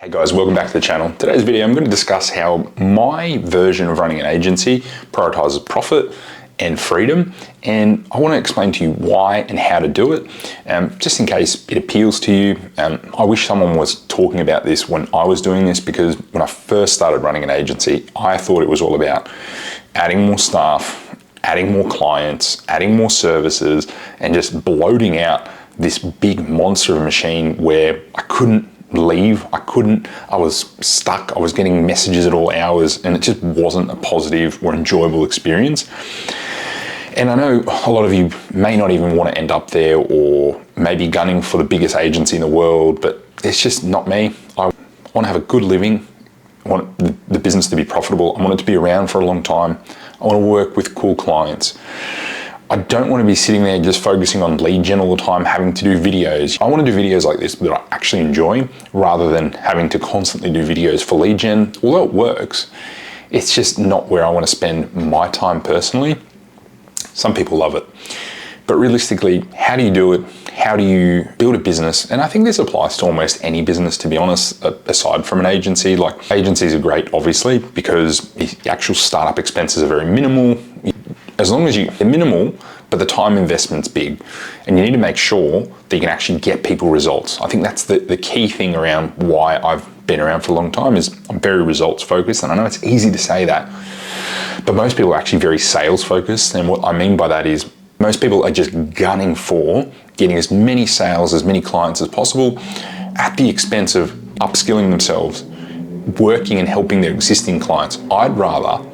Hey guys, welcome back to the channel. Today's video, I'm going to discuss how my version of running an agency prioritizes profit and freedom, and I want to explain to you why and how to do it, just in case it appeals to you. I wish someone was talking about this when I was doing this, because when I first started running an agency, I thought it was all about adding more staff, adding more clients, adding more services, and just bloating out this big monster of a machine where I couldn't leave. I was stuck. I was getting messages at all hours, and it just wasn't a positive or enjoyable experience. And I know a lot of you may not even want to end up there, or maybe gunning for the biggest agency in the world, but it's just not me. I want to have a good living. I want the business to be profitable. I want it to be around for a long time. I want to work with cool clients. I don't want to be sitting there just focusing on lead gen all the time, having to do videos. I want to do videos like this that I actually enjoy, rather than having to constantly do videos for lead gen. Although it works, it's just not where I want to spend my time personally. Some people love it. But realistically, how do you do it? How do you build a business? And I think this applies to almost any business, to be honest, aside from an agency. Like, agencies are great, obviously, because the actual startup expenses are very minimal. As long as they're minimal, but the time investment's big, and you need to make sure that you can actually get people results. I think that's the key thing around why I've been around for a long time, is I'm very results focused. And I know it's easy to say that, but most people are actually very sales focused. And what I mean by that is most people are just gunning for getting as many sales, as many clients as possible, at the expense of upskilling themselves, working and helping their existing clients. I'd rather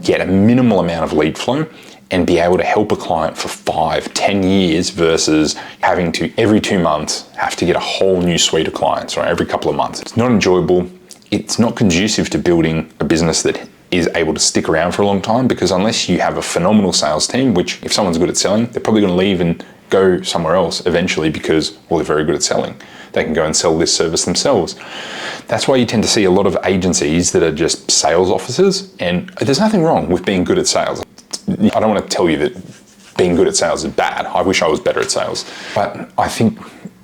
get a minimal amount of lead flow and be able to help a client for 5-10 years, versus having to every 2 months have to get a whole new suite of clients, right? Every couple of months. It's not enjoyable. It's not conducive to building a business that is able to stick around for a long time, because unless you have a phenomenal sales team, which if someone's good at selling, they're probably going to leave and go somewhere else eventually, because, well, they're very good at selling. They can go and sell this service themselves. That's why you tend to see a lot of agencies that are just sales offices, and there's nothing wrong with being good at sales. I don't want to tell you that being good at sales is bad. I wish I was better at sales. But I think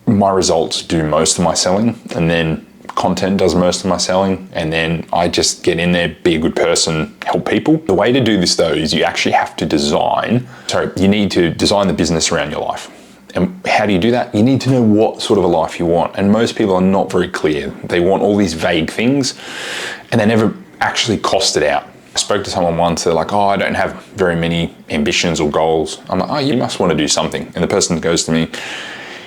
my results do most of my selling, and then content does most of my selling, and then I just get in there, be a good person, help people. The way to do this though is you actually have to you need to design the business around your life. And how do you do that? You need to know what sort of a life you want. And most people are not very clear. They want all these vague things, and they never actually cost it out. I spoke to someone once, they're like, oh, I don't have very many ambitions or goals. I'm like, oh, you must want to do something. And the person goes to me,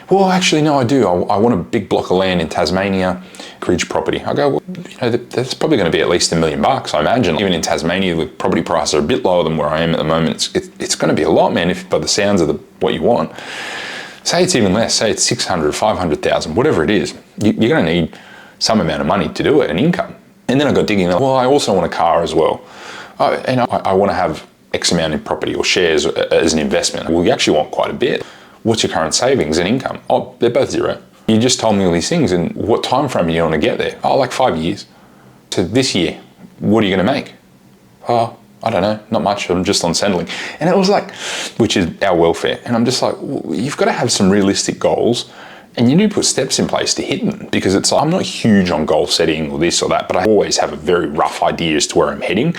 well, actually, no, I do. I want a big block of land in Tasmania, ridge property. I go, well, that's probably going to be at least $1 million, I imagine. Even in Tasmania, the property prices are a bit lower than where I am at the moment. It's going to be a lot, man, if by the sounds of what you want. Say it's even less, say it's 600, 500,000, whatever it is, you're going to need some amount of money to do it, an income. And then I got digging, well, I also want a car as well. And I want to have X amount in property or shares as an investment. Well, you actually want quite a bit. What's your current savings and income? Oh, they're both zero. You just told me all these things, and what time frame do you want to get there? Oh, like 5 years. So this year, what are you going to make? Oh, I don't know, not much. I'm just on settling. And it was like, which is our welfare. And I'm just like, well, you've got to have some realistic goals, and you need to put steps in place to hit them, because it's like, I'm not huge on goal setting or this or that, but I always have a very rough idea as to where I'm heading.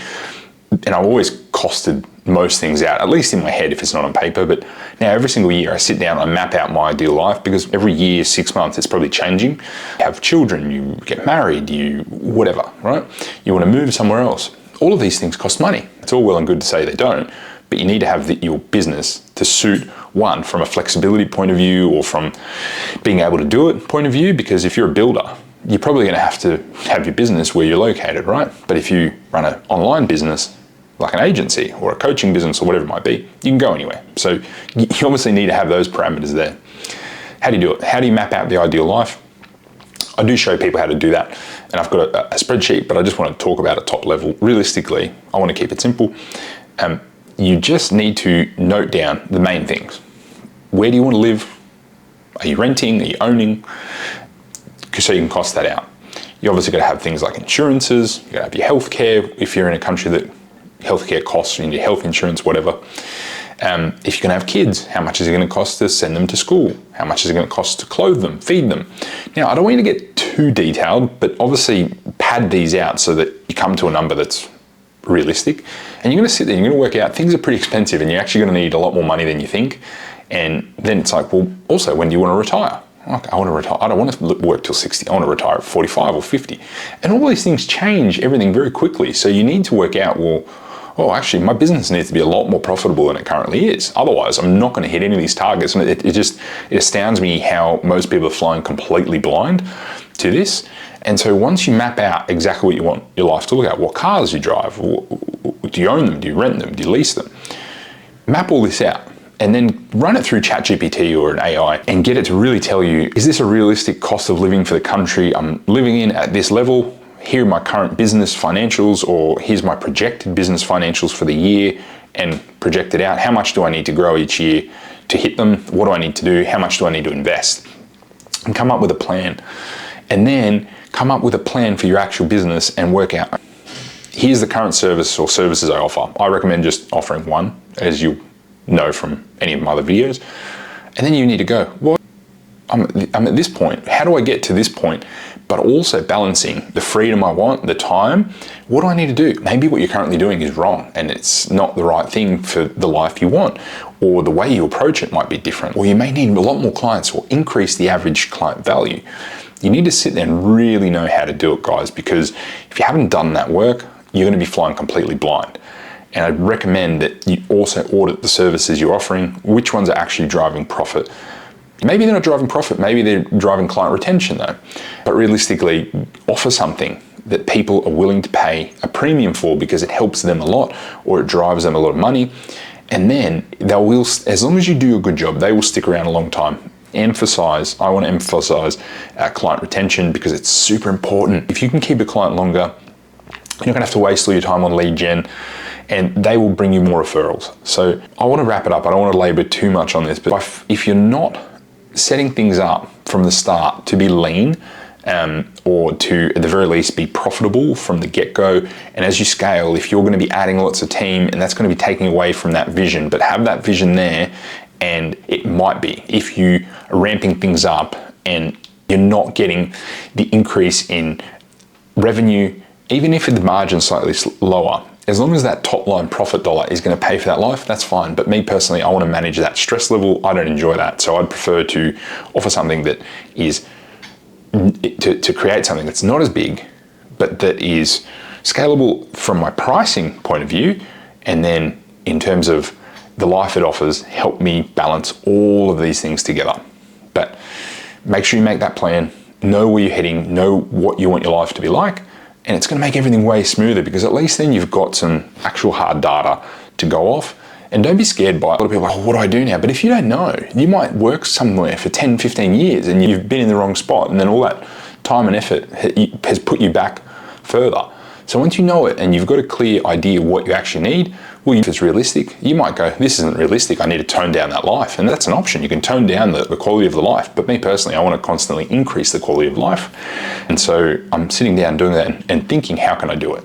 And I've always costed most things out, at least in my head if it's not on paper. But now every single year I sit down, I map out my ideal life, because every year, 6 months, it's probably changing. You have children, you get married, you whatever, right? You want to move somewhere else. All of these things cost money. It's all well and good to say they don't, but you need to have your business to suit, one, from a flexibility point of view, or from being able to do it point of view, because if you're a builder, you're probably going to have your business where you're located, right? But if you run an online business, like an agency or a coaching business or whatever it might be, you can go anywhere. So you obviously need to have those parameters there. How do you do it? How do you map out the ideal life? I do show people how to do that, and I've got a spreadsheet, but I just want to talk about a top level. Realistically, I want to keep it simple. You just need to note down the main things. Where do you want to live? Are you renting? Are you owning? So you can cost that out. You obviously got to have things like insurances. You got to have your healthcare if you're in a country that healthcare costs, you need health insurance, whatever. If you're going to have kids, how much is it going to cost to send them to school? How much is it going to cost to clothe them, feed them? Now, I don't want you to get too detailed, but obviously pad these out so that you come to a number that's realistic. And you're going to sit there, you're going to work out things are pretty expensive and you're actually going to need a lot more money than you think. And then it's like, well, also, when do you want to retire? Okay, I want to retire. I don't want to work till 60. I want to retire at 45 or 50. And all these things change everything very quickly. So you need to work out, well, oh, actually, my business needs to be a lot more profitable than it currently is. Otherwise, I'm not going to hit any of these targets. And it astounds me how most people are flying completely blind to this. And so once you map out exactly what you want your life to look at, what cars you drive, do you own them, do you rent them, do you lease them? Map all this out and then run it through ChatGPT or an AI and get it to really tell you, is this a realistic cost of living for the country I'm living in at this level? Here are my current business financials, or here's my projected business financials for the year, and project it out. How much do I need to grow each year to hit them? What do I need to do? How much do I need to invest? And come up with a plan. And then come up with a plan for your actual business and work out, here's the current service or services I offer. I recommend just offering one, as you know from any of my other videos. And then you need to go, well, I'm at this point. How do I get to this point? But also balancing the freedom I want, the time. What do I need to do? Maybe what you're currently doing is wrong and it's not the right thing for the life you want, or the way you approach it might be different, or you may need a lot more clients or increase the average client value. You need to sit there and really know how to do it, guys, because if you haven't done that work, you're going to be flying completely blind. And I'd recommend that you also audit the services you're offering, which ones are actually driving profit. Maybe they're not driving profit, maybe they're driving client retention though. But realistically, offer something that people are willing to pay a premium for because it helps them a lot or it drives them a lot of money. And then they will, as long as you do a good job, they will stick around a long time. I want to emphasize client retention because it's super important. If you can keep a client longer, you're not going to have to waste all your time on lead gen, and they will bring you more referrals. So I want to wrap it up. I don't want to labor too much on this, but if you're not setting things up from the start to be lean, or to at the very least be profitable from the get-go, and as you scale, if you're going to be adding lots of team, and that's going to be taking away from that vision, but have that vision there. And it might be, if you are ramping things up and you're not getting the increase in revenue, even if the margin's slightly lower, as long as that top line profit dollar is going to pay for that life, that's fine. But me personally, I want to manage that stress level. I don't enjoy that. So I'd prefer to offer something that is, to create something that's not as big, but that is scalable from my pricing point of view. And then in terms of the life it offers, help me balance all of these things together. But make sure you make that plan, know where you're heading, know what you want your life to be like, and it's going to make everything way smoother, because at least then you've got some actual hard data to go off. And don't be scared by it. A lot of people are like, oh, what do I do now? But if you don't know, you might work somewhere for 10, 15 years and you've been in the wrong spot, and then all that time and effort has put you back further. So once you know it and you've got a clear idea of what you actually need, well, if it's realistic, you might go, this isn't realistic, I need to tone down that life. And that's an option. You can tone down the quality of the life. But me personally, I want to constantly increase the quality of life. And so I'm sitting down doing that and thinking, how can I do it?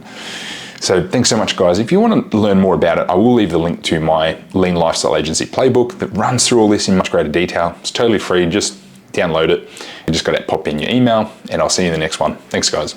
So thanks so much, guys. If you want to learn more about it, I will leave the link to my Lean Lifestyle Agency Playbook that runs through all this in much greater detail. It's totally free. Just download it. You just got to pop in your email, and I'll see you in the next one. Thanks, guys.